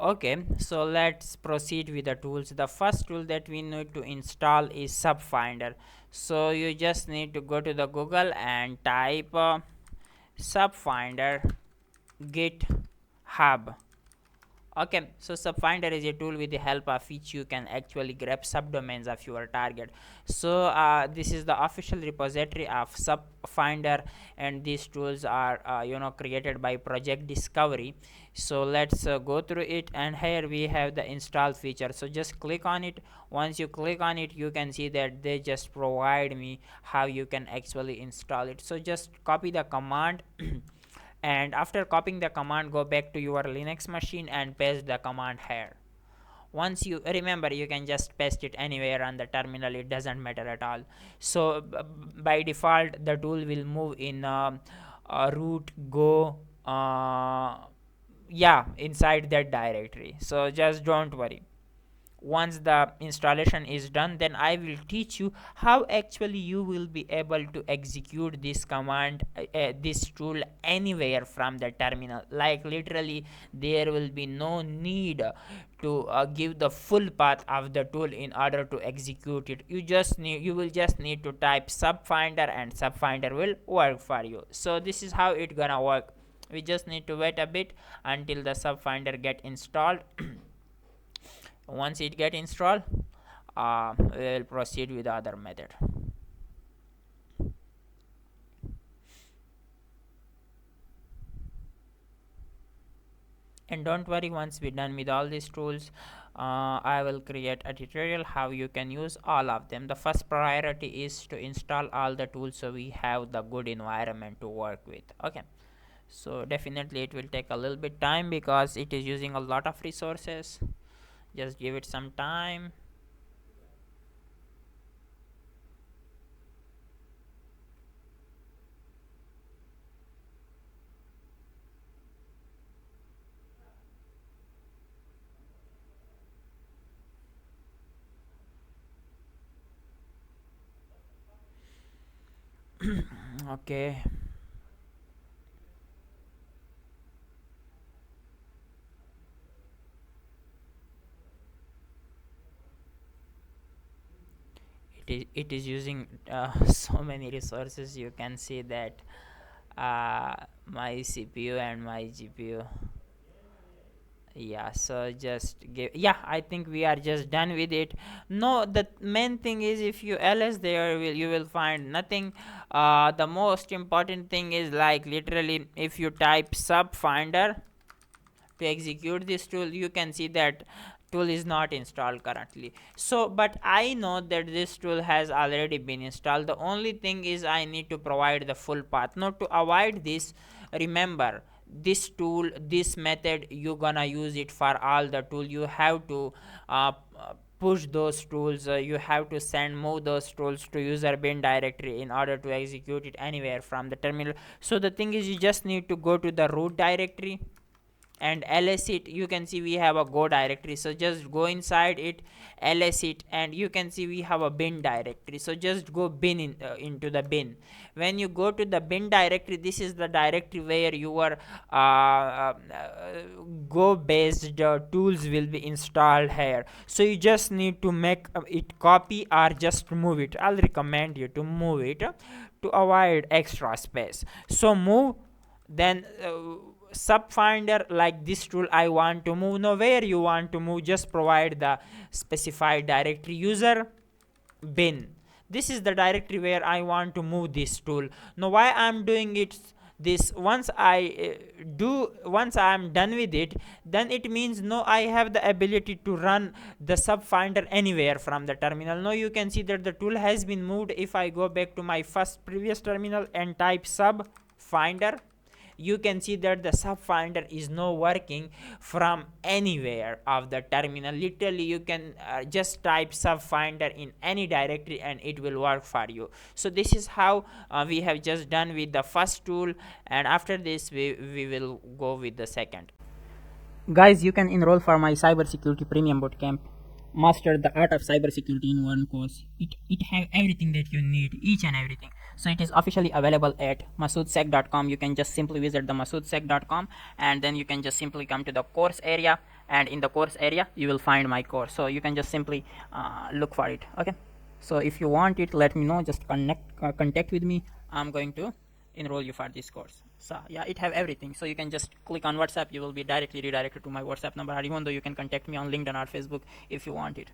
Okay, so let's proceed with the tools. The first tool that we need to install is subfinder. So you just need to go to the Google and type subfinder github. Okay, so subfinder is a tool with the help of which you can actually grab subdomains of your target. So this is the official repository of subfinder, and these tools are created by Project Discovery. So let's go through it, and here we have the install feature. So just click on it. Once you click on it, you can see that they just provide me how you can actually install it. So just copy the command and after copying the command, go back to your Linux machine and paste the command here. Once you remember, you can just paste it anywhere on the terminal, it doesn't matter at all. So by default the tool will move in root go yeah, inside that directory, so just don't worry. Once the installation is done, then I will teach you how actually you will be able to execute this command, this tool anywhere from the terminal. Like literally there will be no need to give the full path of the tool in order to execute it. You will just need to type subfinder and subfinder will work for you. So this is how it gonna work. We just need to wait a bit until the subfinder get installed. Once it get installed, we will proceed with the other method. And don't worry, once we're done with all these tools, I will create a tutorial how you can use all of them. The first priority is to install all the tools so we have the good environment to work with. Okay, so definitely it will take a little bit time because it is using a lot of resources. Just give it some time. Okay, it is using so many resources. You can see that my CPU and my GPU. Yeah, so just give, yeah, I think we are just done with it. No, the main thing is if you ls there you will find nothing. The most important thing is like literally if you type subfinder to execute this tool, you can see that tool is not installed currently. So but I know that this tool has already been installed. The only thing is I need to provide the full path. Now to avoid this, remember this tool, this method, you gonna use it for all the tool. You have to push those tools, you have to move those tools to user bin directory in order to execute it anywhere from the terminal. So the thing is you just need to go to the root directory and ls it. You can see we have a go directory, so just go inside it, ls it, and you can see we have a bin directory. So just go into the bin. When you go to the bin directory, this is the directory where your go based tools will be installed here. So you just need to make it copy or just move it. I'll recommend you to move it to avoid extra space. So move, then subfinder like this tool I want to move. Now where you want to move, just provide the specified directory, user bin. This is the directory where I want to move this tool. Now why I'm doing it this, once I'm done with it, then it means no, I have the ability to run the subfinder anywhere from the terminal. Now you can see that the tool has been moved. If I go back to my previous terminal and type subfinder, you can see that the subfinder is now working from anywhere of the terminal. Literally you can just type subfinder in any directory and it will work for you. So this is how we have just done with the first tool, and after this we will go with the second. Guys, you can enroll for my cybersecurity premium bootcamp. Master the art of cybersecurity in one course. It have everything that you need, each and everything. So it is officially available at masoodsec.com. You can just simply visit the masoodsec.com and then you can just simply come to the course area. and in the course area you will find my course, so you can just simply look for it. Okay, so if you want it, let me know, just contact with me. I'm going to enroll you for this course. So yeah, it have everything, so you can just click on WhatsApp, you will be directly redirected to my WhatsApp number, or even though you can contact me on LinkedIn or Facebook if you want it.